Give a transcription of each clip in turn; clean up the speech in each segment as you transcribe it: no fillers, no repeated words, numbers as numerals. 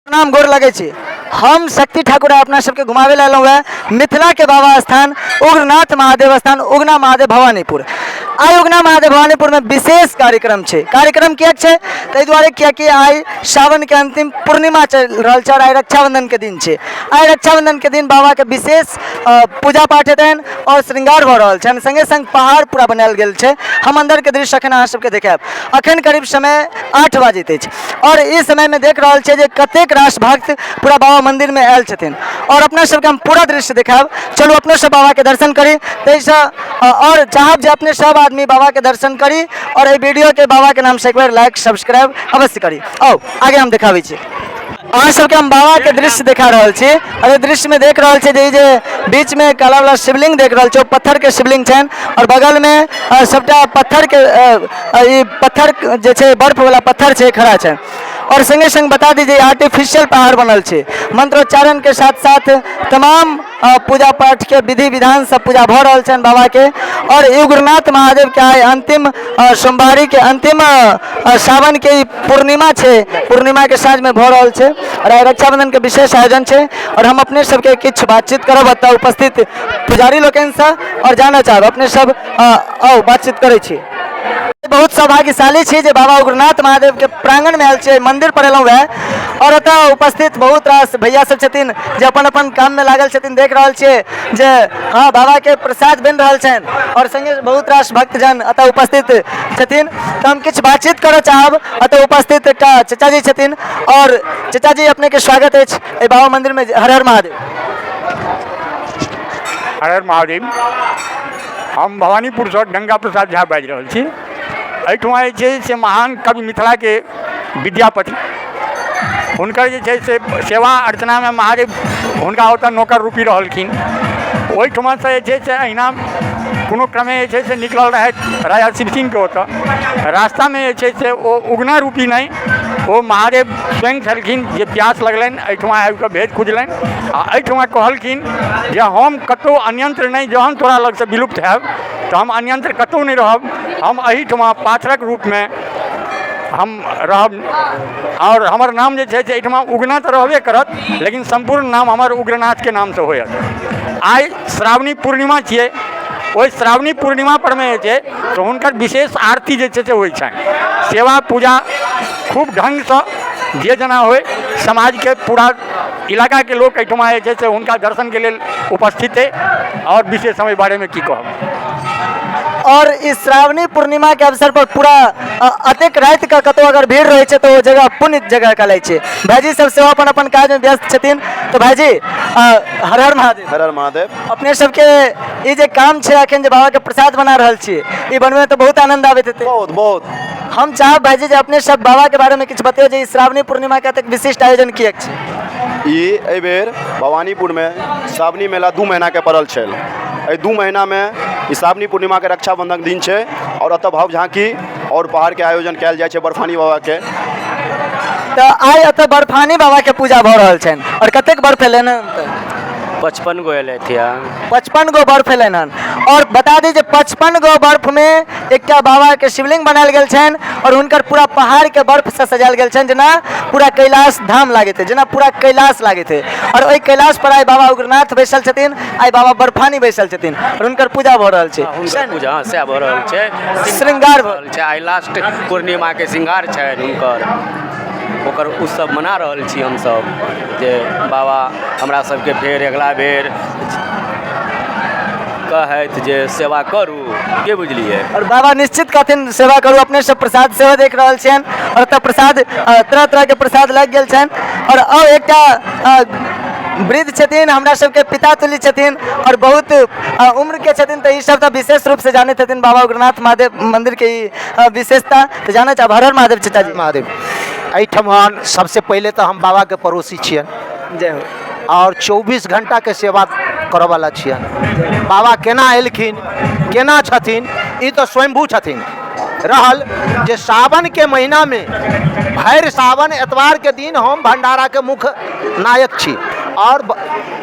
नाम गोर लगे छी। हम शक्ति ठाकुर अपना सबके घुमावे ला एलहुँ है मिथिला के बाबा स्थान उग्रनाथ महादेव स्थान उगना महादेव भवानीपुर। आई उगना महादेव भवानीपुर में विशेष कार्यक्रम है। कार्यक्रम किया ताहि दुआरे कियाकि आई सावन के अंतिम पूर्णिमा चल रहा है और आई रक्षाबंधन के दिन है। आई रक्षाबंधन के दिन बाबा के विशेष पूजा पाठ हेतन और श्रृंगार भ रहा है। संगे संग पहाड़ पूरा बनायल गेल है। हम अंदर के दृश्य अखन अहाँ सबके देखाब। अखन करीब समय 8 बजैत अछि और इस समय में देख रहा है कतेक रास भक्त पूरा बाबा मंदिर में आयल छथिन और अपना सबके हम पूरा दृश्य देखाब। चलू अपने सब बाबा के दर्शन करी तैसे और चाहब जे अपने सब आदमी बाबा के दर्शन करी और ये वीडियो के बाबा के नाम से एक बार लाइक सब्सक्राइब अवश्य करी। आओ आगे हम देखाबी छी। अहाँ सबके हम बाबा के दृश्य देखा रहा छी और ये दृश्य में देख रहा छे जे बीच में काला वाला शिवलिंग देख रहा छे पत्थर के शिवलिंग छन और बगल में सबटा पत्थर के ई पत्थर जे छे बर्फ वाला पत्थर छे खड़ा छे और संगे संग बता दीजिए आर्टिफिशियल पहाड़ बनल छे। मंत्रोच्चारण के साथ साथ तमाम पूजा पाठ के विधि विधान सब पूजा भ रहल छन बाबा के और उग्रनाथ महादेव के आइ अंतिम सोमवारी के अंतिम सावन के पूर्णिमा छे। पूर्णिमा के साँझ में भ रहल छे और आइ रक्षाबंधन के विशेष आयोजन छे और हम अपने सबके किछ बातचीत करब एतऽ उपस्थित पुजारी लोकनि से और जानना चाहब अपने सब आओ बातचीत करै छी। बहुत सौभाग्यशाली छी जे बाबा उग्रनाथ महादेव के प्रांगण में आयल छे मंदिर पर एलहुँ है और एतऽ उपस्थित बहुत रास भैया सब छथिन जे अपन अपन काम में लागल छथिन। देख रहल छियै जे हाँ बाबा के प्रसाद बन रहल छन और संगे बहुत रास भक्तजन एतऽ उपस्थित छथिन। तो हम किछ बातचीत करऽ चाहब। एतऽ उपस्थित एकटा चाचा जी छथिन और चाचा जी अपने के स्वागत अछि एहि बाबा मंदिर में। हर हर महादेव। हर हर महादेव। हम भवानीपुर से गंगा प्रसाद झा बाजि रहल छी। एहिठुमा जे छै से महान कवि मिथिला के विद्यापति हुनकर जे छै से सेवा अर्चना में महादेव हुनका ओतऽ नौकर रूपी रहलखिन। ओहिठुमा से जे छै से अहिना कोनो क्रमे जे छै से निकलल रहथि राजा शिव सिंह के ओतऽ रास्ता में जे छै से ओ उगना रूपी नहीं ओ महादेव स्वयं छलखिन जे प्यास लगलनि एहिठुमा आबि कऽ भेद खुजलनि आ एहिठुमा कहलखिन जे हम कतहु अन्यंत्र नहीं जहन तोरा लग से विलुप्त हैब तो हम अन्यंत्र कतहु नहीं रहब। हम एहिठुमा पाथरक रूप में हम रहब और हमर नाम जे छै से एहिठुमा उगना तऽ रहबे करत लेकिन संपूर्ण नाम हमर उग्रनाथ के नाम से होयत। आइ श्रावणी पूर्णिमा छियै। ओहि श्रावणी पूर्णिमा पर में जे छै तो हुनकर विशेष आरती जे छै से होइ छनि। सेवा पूजा खूब ढंग से जे जेना होय समाज के पूरा इलाका के लोग एहिठुमा जे छै से हुनका दर्शन के लेल उपस्थित है और विशेष समय बारे में की कहब। और इस श्रावणी पूर्णिमा के अवसर पर पूरा अतेक रात का कतो अगर भीड़ रहे छे तो वो जगह पुण्य जगह कहलाई छे। भाईजी सब सेवा अपन अपन काज में व्यस्त छथिन। तो भाईजी हर हर महादेव। हर हर महादेव। अपने सबके ये जे काम छे अखन जे बाबा के प्रसाद बना रहल छी ई बनवे में तो बहुत आनंद आबैत हेते। बहुत बहुत। हम चाहब भाईजी जे अपने सब बाबा के बारे में कुछ बताइए जे श्रावणी पूर्णिमा के तक विशिष्ट आयोजन किया छे। ई एहि बेर भवानीपुर में श्रावणी मेला 2 महीना के पड़ल छल। एहि 2 महीना में ई श्रावणी पूर्णिमा के रक्षाबंधन दिन छे और एतऽ भाव झांकी और पहाड़ के आयोजन कयल जाइ छे बर्फानी बाबा के। तो आइ एतऽ बर्फानी बाबा के पूजा भ रहल छन और कतेक बर्फ एलन 55 गो एले थे। 55 गो बर्फ एलन हन और बता दी जे 55 गो बर्फ में एकटा बाबा के शिवलिंग बनायल गेल छन और हुनकर पूरा पहाड़ के बर्फ से सजायल गेल छन जेना पूरा कैलाश धाम लागे थे जेना पूरा कैलाश लागे थे। और ओहि कैलाश पर आई बाबा उग्रनाथ बैसल छथिन आई बाबा बर्फानी बैसल छथिन और हुनकर पूजा भ रहल छे। पूजा से भ रहल छे श्रृंगार भ रहल छे। आई लास्ट पूर्णिमा के श्रृंगार छै हुनकर ओकर उत्सव मना रहल छी हम सब जे बाबा हमरा सबके फेर अगला बेर कहत जे सेवा करू के बुझलिए और बाबा निश्चित कहथिन सेवा करू। अपने सब प्रसाद सेवा देख रहल छियन और त प्रसाद तरह तरह के प्रसाद लग गेल छन और एकटा वृद्ध छथिन हमरा सबके पिता तुल्य छथिन और बहुत उम्र के छथिन। तो ई सब तो विशेष रूप से जाने छथिन बाबा उग्रनाथ महादेव मंदिर के विशेषता। तो जाने चाहब हर हर महादेव चाचा जी। महादेव एहिठमन सबसे पहले तो हम बाबा के पड़ोसी छियन जय हो और 24 घंटा के सेवा करऽ वाला छियन। बाबा केना एलखिन केना छथिन ई तो स्वयंभू छथिन। रहल जे सावन के महीना में भैर सावन एतवार के दिन हम भंडारा के मुख्य नायक छी और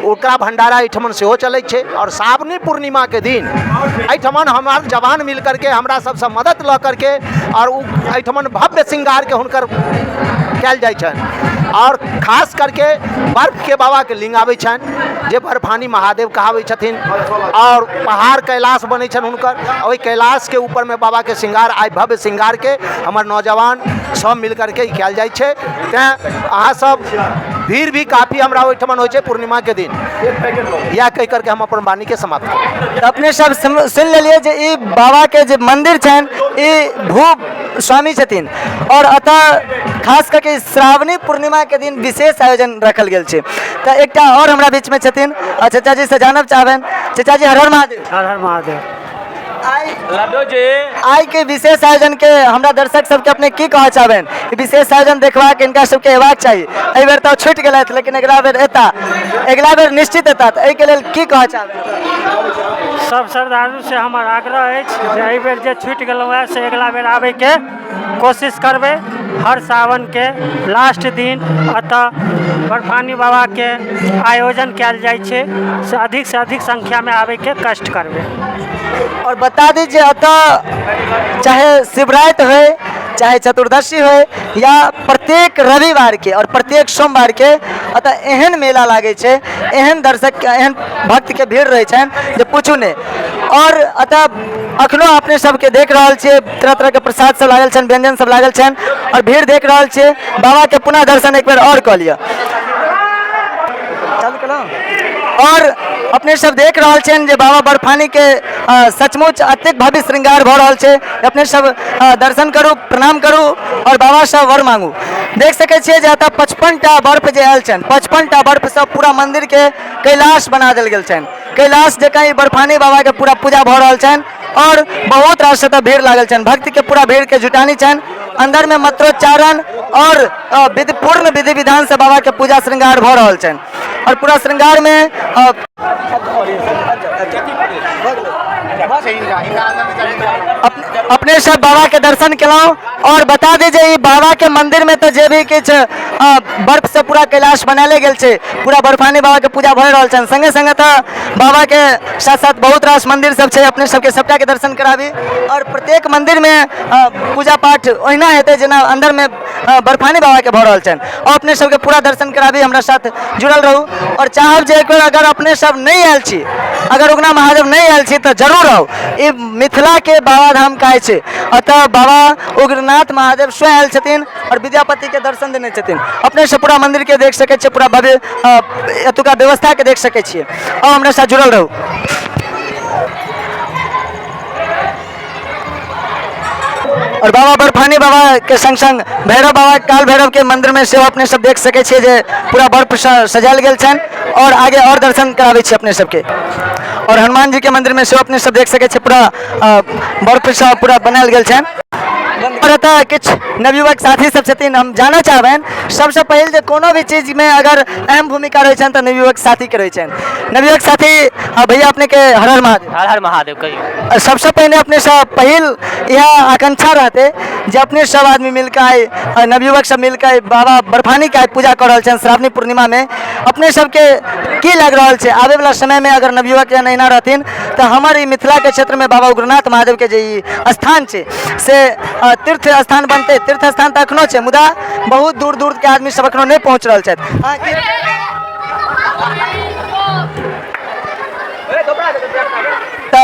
ओकरा भंडारा एहिठमन सेहो चलै छै और श्रावणी पूर्णिमा के दिन एहिठमन हमार जवान मिल करके हमरा सबसे मदद लऽ करके और एहिठमन भव्य श्रृंगार के हुनकर कयल जाइ छनि और खास करके बर्फ के बाबा के लिंग आबै छनि जे बर्फानी महादेव कहाबै छथिन और पहाड़ कैलाश बनै छनि हुनकर। ओहि कैलाश के ऊपर में बाबा के श्रृंगार आइ भव्य श्रृंगार के हमर नौजवान सब मिल करके ई कयल जाइ छै। तैं अहाँ सब भीड़ भी काफ़ी हमरा ओहिठमन होइ छै पूर्णिमा के दिन। यह कह करके हम अपन वाणी के समाप्त करब। तो अपने सब सुन लेलिए जे ई बाबा के जे मंदिर छन ई भू स्वामी छथिन और अतः खास करके श्रावणी पूर्णिमा के दिन विशेष आयोजन रखल गेल छै। तो एक और हमरा बीच में छथिन चाचा जी से जानब चाहबन। चाचा जी हर हर महादेव। हर हर महादेव। आई के विशेष आयोजन के हमरा दर्शक सबके अपने की कह चाहबन? ई विशेष आयोजन देखबाक इनका सबके हेबाक चाहिए। एहि बेर तो छूट गेलथि लेकिन अगला बेर एता, अगला बेर निश्चित एता। तो एहि के लेल की कह चाहबन? सब श्रद्धालु से हमर आग्रह अछि जे एहि बेर जे छूटि गेलहुँ है से अगला बेर आबे के कोशिश करबै। हर सावन के लास्ट दिन अतः बर्फानी बाबा के आयोजन कयल जाइ छै, से अधिक संख्या में आबे के कष्ट करबै। और बता दीजिए अतः चाहे शिवरात्रि हो चाहे चतुर्दशी हो या प्रत्येक रविवार के और प्रत्येक सोमवार के अतः एहन मेला लागे छे, एहन दर्शक एहन भक्त के भीड़ रहे छन जे पूछू नहीं। और अतः अखनो अपने सबके देख रहल छियै तरह तरह के प्रसाद सब लागल छन, व्यंजन सब लागल छन और भीड़ देख रहल छियै। बाबा के पुनः दर्शन एक बेर और कऽ लिअ। और अपने सब देख रहल छन जे बाबा बर्फानी के सचमुच अत्यंत भव्य श्रृंगार भऽ रहल छै। अपने सब दर्शन करू, प्रणाम करू और बाबा से वर मांगू। देख सकै छियै जे एतऽ 55टा बर्फ जे आयल छन, 55टा बर्फ से पूरा मंदिर के कैलाश बना देल गेल छन। कैलाश जकाँ ई बर्फानी बाबा के पूरा पूजा भऽ रहल छन और बहुत रास एतऽ भीड़ लागल छन। भक्त के पूरा भीड़ के जुटानी छन। अंदर में मंत्रोच्चारण और पूर्ण विधि विधान से बाबा के पूजा श्रृंगार भऽ रहल छन और पूरा श्रृंगार में अपने सब बाबा के दर्शन केलहुँ। और बता दीजिए ई बाबा के मंदिर में तो जे भी किछ बर्फ से पूरा कैलाश बनाले गेल छै, पूरा बर्फानी बाबा के पूजा भऽ रहल छन। संगे संगे तो बाबा के साथ साथ बहुत रास मंदिर सब छै, अपने सबके सबटा के दर्शन कराबी। और प्रत्येक मंदिर में पूजा पाठ ओहिना हेतै जेना अंदर में बर्फानी बाबा के भऽ रहल छन। और अपने सबके पूरा दर्शन कराबी, हमरा साथ जुड़ल रहू। और चाहब जे एक बेर अगर अपने सब नहीं आयल छी, अगर उगना महादेव नहीं आयल छी तो जरूर आओ। ई मिथिला के बाबा धाम कहै छै। अतः बाबा उग्रनाथ महादेव स्वयं आयल छथिन और विद्यापति के दर्शन देने छथिन। अपने से पूरा मंदिर के देख सकै छियै, पूरा भव्य एतुका व्यवस्था के देख सकै छियै। और हमरा साथ जुड़ल रहू। और बाबा बर्फानी बाबा के संग संग भैरव बाबा काल भैरव के मंदिर में सेहो अपने सब देख सकै छियै जे पूरा बर्फ सजायल गेल छन। और आगे और दर्शन कराबै छी अपने सबके। और हनुमान जी के मंदिर में सेहो अपने सब देख सकै छियै पूरा बर्फ से पूरा बनायल गेल छन। और एतऽ किछु नवयुवक साथी सब छथिन, हम जानऽ चाहबनि सबसे पहिल जे कोनो भी चीज में अगर अहम भूमिका रहै छनि तऽ नवयुवक साथी के रहै छनि। नवयुवक साथी भैया अपने के हर हर महादेव। हर हर महादेव कहियो। सबसे पहले अपने सब पहिल यह आकांक्षा रहते जे अपने सब आदमी मिलकर आए, नवयुवक सब मिलकर बाबा बर्फानी के पूजा कर रहल छनि श्रावणी पूर्णिमा में। अपने सबके की लग रहल छै आवे वाला समय में अगर नवयुवक या नैना रहथिन तो हमारे मिथिला के क्षेत्र में बाबा उग्रनाथ महादेव के जे स्थान छै से तीर्थ स्थान बनते। तीर्थ स्थान तो अखनो छै मुदा बहुत दूर दूर के आदमी सब अखनो नहीं पहुँच रहल छथि। तो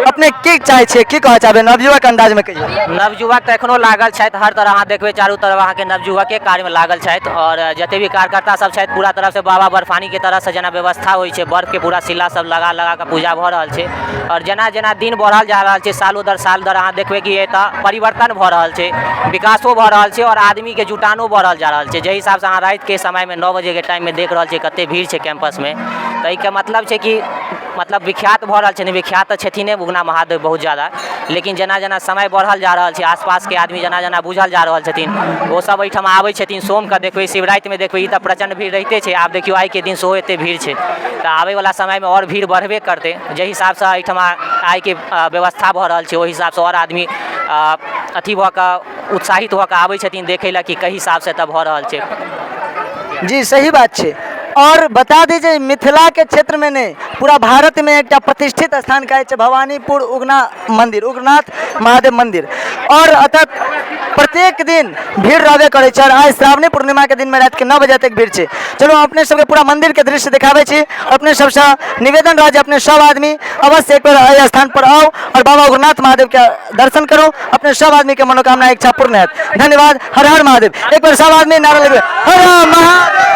अपने की चाहे छियै, की कहऽ चाहबै नवयुवक अंदाज में कहियो? नवयुवक तो एखनो लागल छथि, हर तरह अहाँ देखबै चारू तरफ अहाँके नवयुवके कार्य में लागल छथि। और जते भी कार्यकर्ता सब छथि पूरा तरफ से बाबा बर्फानी के तरफ से जेना व्यवस्था होइ छै, बर्फ के पूरा शिला सब लगा लगा के पूजा भऽ रहल छै। और जेना जेना दिन बढ़ल जा रहल छै, सालों दर साल दर अहाँ देखबै कि एतऽ परिवर्तन भऽ रहल छै, विकासो भऽ रहल छै और आदमी के जुटानो बढ़ल जा रहल छै। जाहि हिसाब से अहाँ राति के समय में 9 बजे के टाइम में देख रहल छियै कते भीड़ छै कैंपस में। तो एहिके मतलब छै कि मतलब विख्यात भऽ रहल छै। नहीं विख्यात तऽ छथिने उगना महादेव बहुत ज़्यादा, लेकिन जेना जेना समय बढ़ल जा रहल छै, आसपास के आदमी जेना जेना बुझल जा रहल छथिन, वो सब एहिठाम आबै छथिन। सोम के देखबै, शिवरात्रि में देखबै, ई तऽ प्रचंड भीड़ रहिते छै। आब देखियो आइ के दिन सेहो एते भीड़ छै, तऽ आबै वाला समय में और भीड़ बढ़बे करतै। जाहि हिसाब से एहिठाम आइ के व्यवस्था भऽ रहल छै ओहि हिसाब से और आदमी अथी भऽ कऽ उत्साहित भऽ कऽ आबै छथिन देखै लए कि कई हिसाब से तब भऽ रहल छै। जी सही बात छै। और बता दीजिए मिथिला के क्षेत्र में नहीं पूरा भारत में एक प्रतिष्ठित स्थान का है भवानीपुर उगना मंदिर, उग्रनाथ महादेव मंदिर। और अतः प्रत्येक दिन भीड़ रहबे करे छै और आज श्रावणी पूर्णिमा के दिन में रात के 9 बजे तक भीड़ छै। चलो अपने सबके पूरा मंदिर के दृश्य दिखावे छी। अपने सबसे निवेदन रह अपने सब आदमी अवश्य एक बार एहि स्थान पर आओ और बाबा उग्रनाथ महादेव के दर्शन करो। अपने सब आदमी के मनोकामना इच्छा पूर्ण है। धन्यवाद। हर हर महादेव। एक बार सब आदमी नारा लगे हर हर महादेव।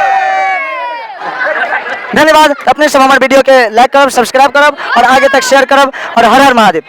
धन्यवाद। अपने सब हमारे वीडियो के लाइक करब, सब्सक्राइब करब और आगे तक शेयर करब और हर हर महादेव।